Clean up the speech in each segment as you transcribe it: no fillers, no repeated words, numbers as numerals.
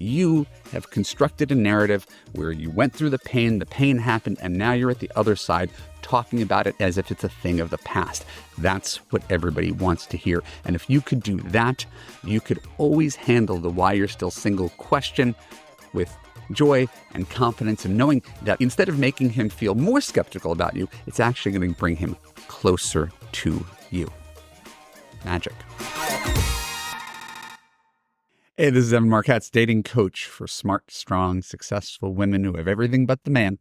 You have constructed a narrative where you went through the pain happened, and now you're at the other side talking about it as if it's a thing of the past. That's what everybody wants to hear. And if you could do that, you could always handle the why you're still single question with joy and confidence, and knowing that instead of making him feel more skeptical about you, it's actually going to bring him closer to you. Magic. Hey, this is Evan Marquette's dating coach for smart, strong, successful women who have everything but the man.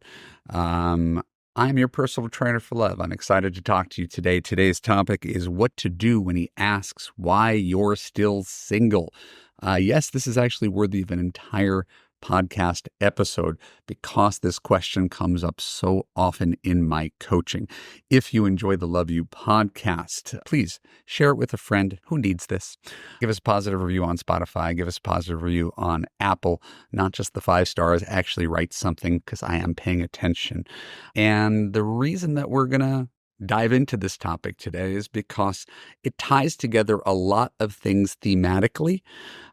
I'm your personal trainer for love. I'm excited to talk to you today. Today's topic is what to do when he asks why you're still single. Yes, this is actually worthy of an entire podcast episode because this question comes up so often in my coaching. If you enjoy the Love You podcast, please share it with a friend who needs this. Give us a positive review on Spotify. Give us a positive review on Apple. Not just the 5 stars. Actually write something because I am paying attention. And the reason that we're going to dive into this topic today is because it ties together a lot of things thematically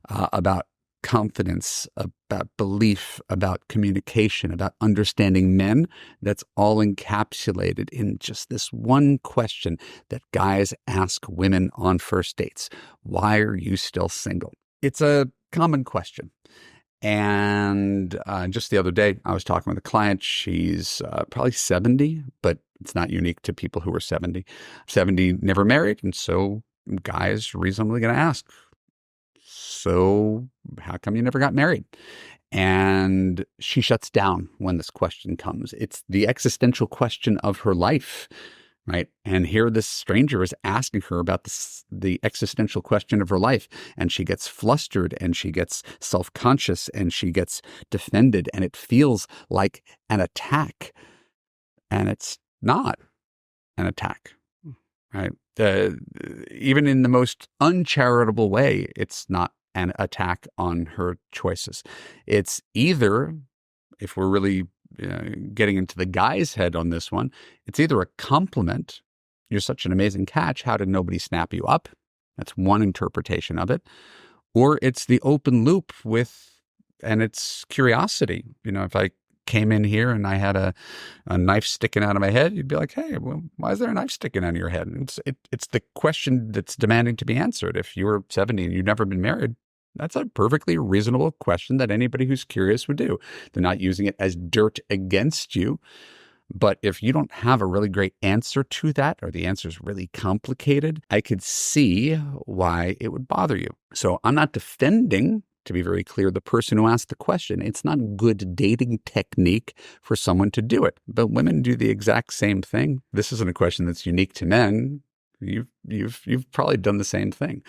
about confidence, about belief, about communication, about understanding men. That's all encapsulated in just this one question that guys ask women on first dates. Why are you still single? It's a common question. And just the other day, I was talking with a client. She's probably 70, but it's not unique to people who are 70. 70, never married. And so guys reasonably going to ask, so how come you never got married? And she shuts down when this question comes. It's the existential question of her life, right? And here this stranger is asking her about the existential question of her life. And she gets flustered and she gets self-conscious and she gets defended. And it feels like an attack. And it's not an attack, right? Even in the most uncharitable way, it's not an attack on her choices. It's either, if we're really getting into the guy's head on this one, it's either a compliment. You're such an amazing catch. How did nobody snap you up? That's one interpretation of it. Or it's the open loop and it's curiosity. If I came in here and I had a knife sticking out of my head, you'd be like, hey, well, why is there a knife sticking out of your head? It's the question that's demanding to be answered. If you were 70 and you've never been married, that's a perfectly reasonable question that anybody who's curious would do. They're not using it as dirt against you. But if you don't have a really great answer to that, or the answer is really complicated, I could see why it would bother you. So I'm not defending, to be very clear, the person who asked the question. It's not good dating technique for someone to do it. But women do the exact same thing. This isn't a question that's unique to men. You've probably done the same thing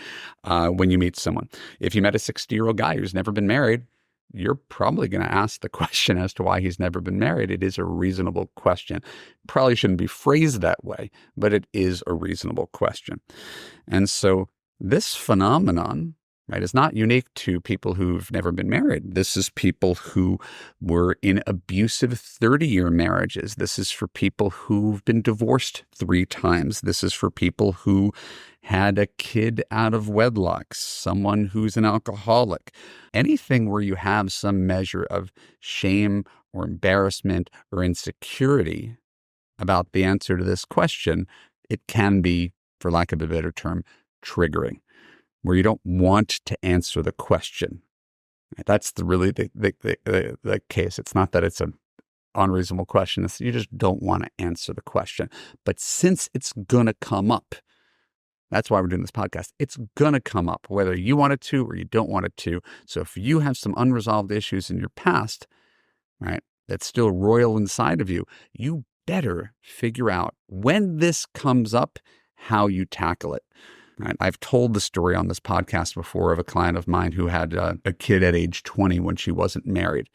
when you meet someone. If you met a 60-year-old guy who's never been married, you're probably going to ask the question as to why he's never been married. It is a reasonable question. Probably shouldn't be phrased that way, but it is a reasonable question. And so this phenomenon, right, is not unique to people who've never been married. This is people who were in abusive 30-year marriages. This is for people who've been divorced 3 times. This is for people who had a kid out of wedlock, someone who's an alcoholic. Anything where you have some measure of shame or embarrassment or insecurity about the answer to this question, it can be, for lack of a better term, triggering, where you don't want to answer the question. That's really the case. It's not that it's an unreasonable question. It's you just don't want to answer the question. But since it's going to come up, that's why we're doing this podcast. It's going to come up, whether you want it to or you don't want it to. So if you have some unresolved issues in your past, right, that's still royal inside of you, you better figure out when this comes up, how you tackle it. Right? I've told the story on this podcast before of a client of mine who had a kid at age 20 when she wasn't married.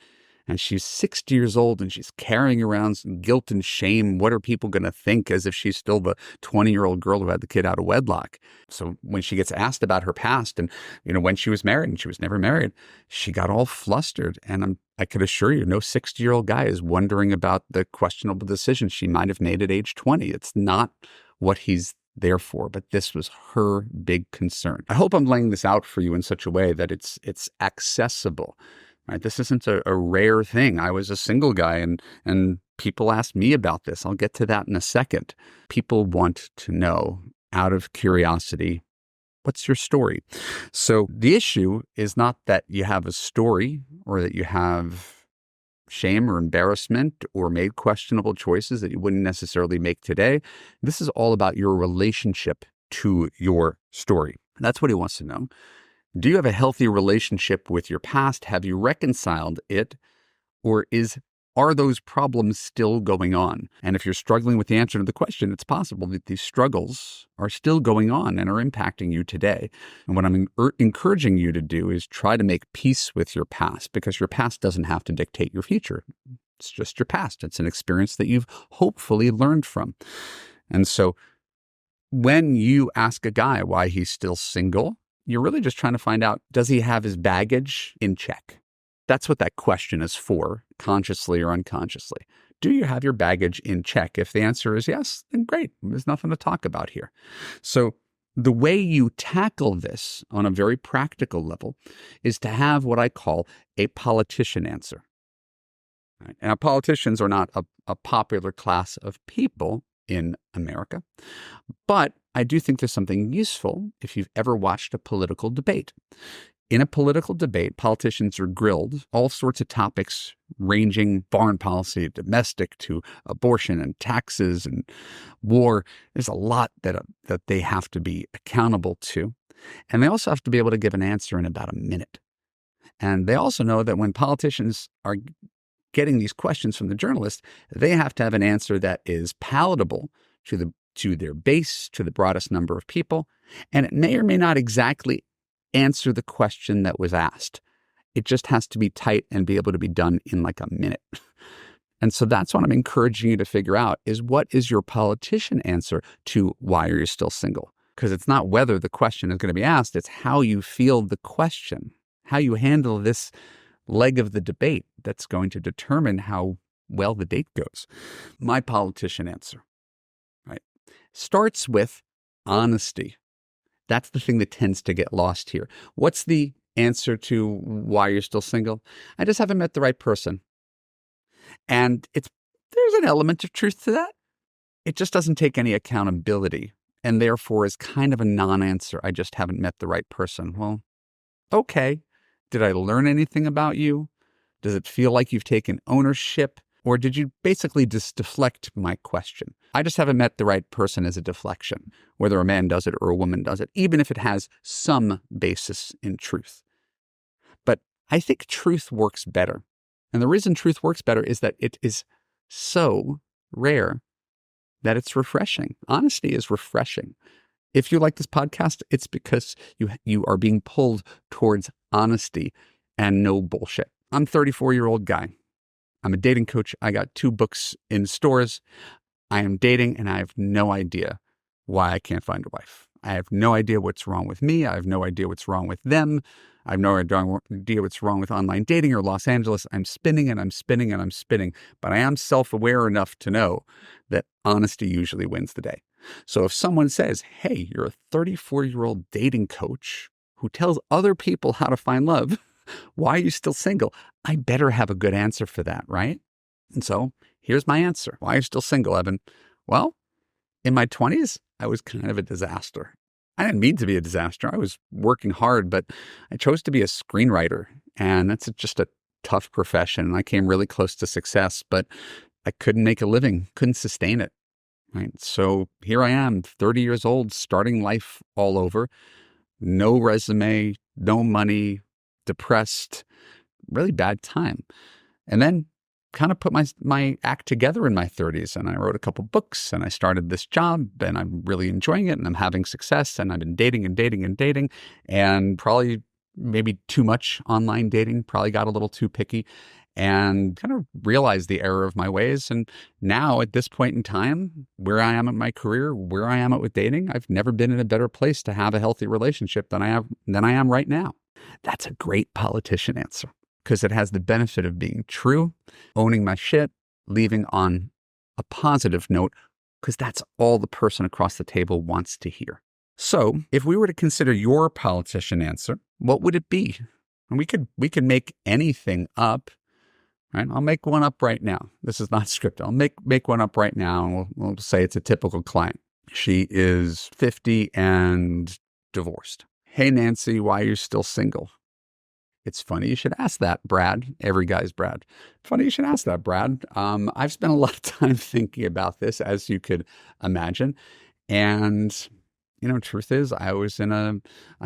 And she's 60 years old and she's carrying around some guilt and shame. What are people going to think, as if she's still the 20-year-old girl who had the kid out of wedlock? So when she gets asked about her past and, when she was married and she was never married, she got all flustered. And I could assure you, no 60-year-old guy is wondering about the questionable decisions she might have made at age 20. It's not what he's there for, but this was her big concern. I hope I'm laying this out for you in such a way that it's accessible, right? This isn't a rare thing. I was a single guy and people asked me about this. I'll get to that in a second. People want to know out of curiosity, what's your story? So the issue is not that you have a story or that you have shame or embarrassment or made questionable choices that you wouldn't necessarily make today. This is all about your relationship to your story. That's what he wants to know. Do you have a healthy relationship with your past? Have you reconciled it? Or are those problems still going on? And if you're struggling with the answer to the question, it's possible that these struggles are still going on and are impacting you today. And what I'm encouraging you to do is try to make peace with your past, because your past doesn't have to dictate your future. It's just your past. It's an experience that you've hopefully learned from. And so when you ask a guy why he's still single, you're really just trying to find out, does he have his baggage in check? That's what that question is for, consciously or unconsciously. Do you have your baggage in check? If the answer is yes, then great. There's nothing to talk about here. So the way you tackle this on a very practical level is to have what I call a politician answer. Right? Now, politicians are not a popular class of people in America, but I do think there's something useful if you've ever watched a political debate. In a political debate, politicians are grilled all sorts of topics ranging foreign policy, domestic, to abortion and taxes and war. There's a lot that they have to be accountable to. And they also have to be able to give an answer in about a minute. And they also know that when politicians are getting these questions from the journalist, they have to have an answer that is palatable to their base, to the broadest number of people. And it may or may not exactly answer the question that was asked. It just has to be tight and be able to be done in like a minute. And so that's what I'm encouraging you to figure out is, what is your politician answer to why are you still single? Because it's not whether the question is going to be asked, it's how you feel the question, how you handle this leg of the debate that's going to determine how well the date goes. My politician answer, right, starts with honesty. That's the thing that tends to get lost here. What's the answer to why you're still single? I just haven't met the right person. And there's an element of truth to that. It just doesn't take any accountability, and therefore is kind of a non-answer. I just haven't met the right person. Well, okay. Did I learn anything about you? Does it feel like you've taken ownership? Or did you basically just deflect my question? I just haven't met the right person as a deflection, whether a man does it or a woman does it, even if it has some basis in truth. But I think truth works better. And the reason truth works better is that it is so rare that it's refreshing. Honesty is refreshing. If you like this podcast, it's because you are being pulled towards honesty and no bullshit. I'm a 34-year-old guy. I'm a dating coach. I got 2 books in stores. I am dating, and I have no idea why I can't find a wife. I have no idea what's wrong with me. I have no idea what's wrong with them. I have no idea what's wrong with online dating or Los Angeles. I'm spinning and I'm spinning and I'm spinning, but I am self-aware enough to know that honesty usually wins the day. So if someone says, hey, you're a 34-year-old dating coach who tells other people how to find love, why are you still single? I better have a good answer for that, right? And so here's my answer. Why are you still single, Evan? Well, in my 20s, I was kind of a disaster. I didn't mean to be a disaster. I was working hard, but I chose to be a screenwriter. And that's just a tough profession. I came really close to success, but I couldn't make a living, couldn't sustain it. Right? So here I am, 30 years old, starting life all over. No resume, no money, depressed, really bad time. And then kind of put my act together in my 30s, and I wrote a couple books, and I started this job, and I'm really enjoying it, and I'm having success, and I've been dating and dating and dating, and probably maybe too much online dating, probably got a little too picky, and kind of realized the error of my ways. And now at this point in time, where I am in my career, where I am at with dating, I've never been in a better place to have a healthy relationship than I am right now. That's a great politician answer, because it has the benefit of being true, owning my shit, leaving on a positive note, because that's all the person across the table wants to hear. So if we were to consider your politician answer, what would it be? And we could make anything up, right? I'll make one up right now. This is not scripted. I'll make one up right now, and we'll say it's a typical client. She is 50 and divorced. Hey, Nancy, why are you still single? It's funny you should ask that, Brad. Every guy's Brad. Funny you should ask that, Brad. I've spent a lot of time thinking about this, as you could imagine. And, truth is, I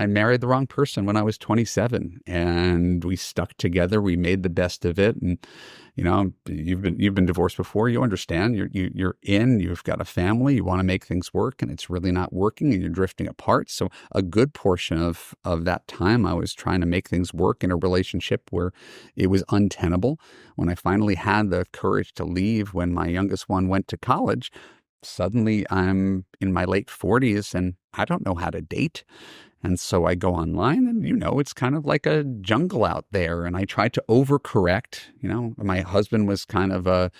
married the wrong person when I was 27, and we stuck together. We made the best of it. And, you've been divorced before. You understand. You've got a family. You want to make things work, and it's really not working, and you're drifting apart. So a good portion of that time, I was trying to make things work in a relationship where it was untenable. When I finally had the courage to leave, when my youngest one went to college, suddenly I'm in my late 40s and I don't know how to date. And so I go online and, it's kind of like a jungle out there. And I tried to overcorrect. My husband was kind of a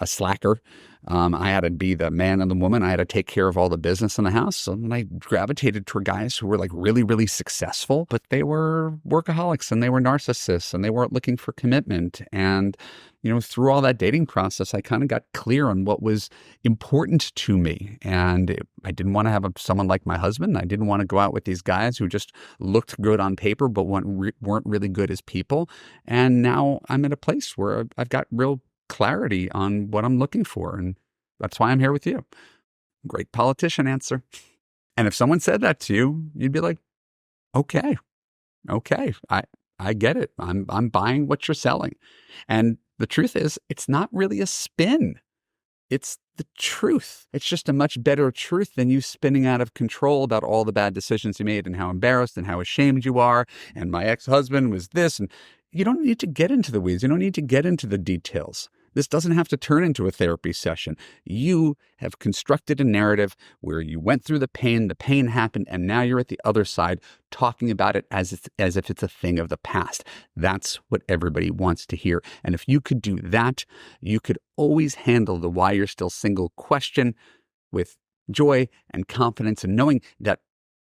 slacker. I had to be the man and the woman. I had to take care of all the business in the house. So then I gravitated toward guys who were like really, really successful, but they were workaholics and they were narcissists and they weren't looking for commitment. And, through all that dating process, I kind of got clear on what was important to me. And I didn't want to have someone like my husband. I didn't want to go out with these guys who just looked good on paper, but weren't really good as people. And now I'm at a place where I've got real clarity on what I'm looking for. And that's why I'm here with you. Great politician answer. And if someone said that to you, you'd be like, okay, I get it. I'm buying what you're selling. And the truth is, it's not really a spin. It's the truth. It's just a much better truth than you spinning out of control about all the bad decisions you made and how embarrassed and how ashamed you are. And my ex-husband was this. And you don't need to get into the weeds. You don't need to get into the details. This doesn't have to turn into a therapy session. You have constructed a narrative where you went through the pain happened, and now you're at the other side talking about it as if it's a thing of the past. That's what everybody wants to hear. And if you could do that, you could always handle the why you're still single question with joy and confidence, and knowing that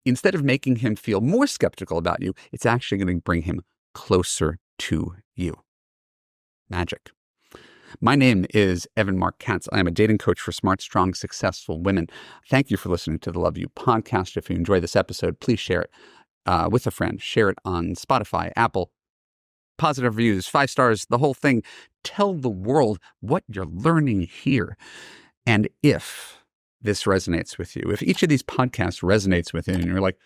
instead of making him feel more skeptical about you, it's actually going to bring him closer to you. Magic. My name is Evan Mark Katz. I am a dating coach for smart, strong, successful women. Thank you for listening to the Love You podcast. If you enjoy this episode, please share it with a friend. Share it on Spotify, Apple. Positive reviews, 5 stars, the whole thing. Tell the world what you're learning here. And if this resonates with you, if each of these podcasts resonates with you and you're like,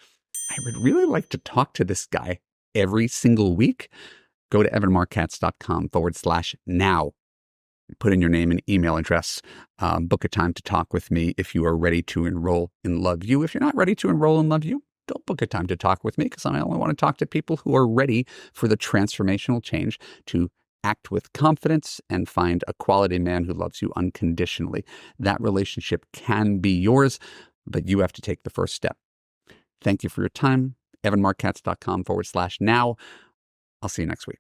I would really like to talk to this guy every single week, go to evanmarkatz.com/now. Put in your name and email address. Book a time to talk with me if you are ready to enroll in Love You. If you're not ready to enroll in Love You, don't book a time to talk with me, because I only want to talk to people who are ready for the transformational change to act with confidence and find a quality man who loves you unconditionally. That relationship can be yours, but you have to take the first step. Thank you for your time. evanmarkatz.com/now. I'll see you next week.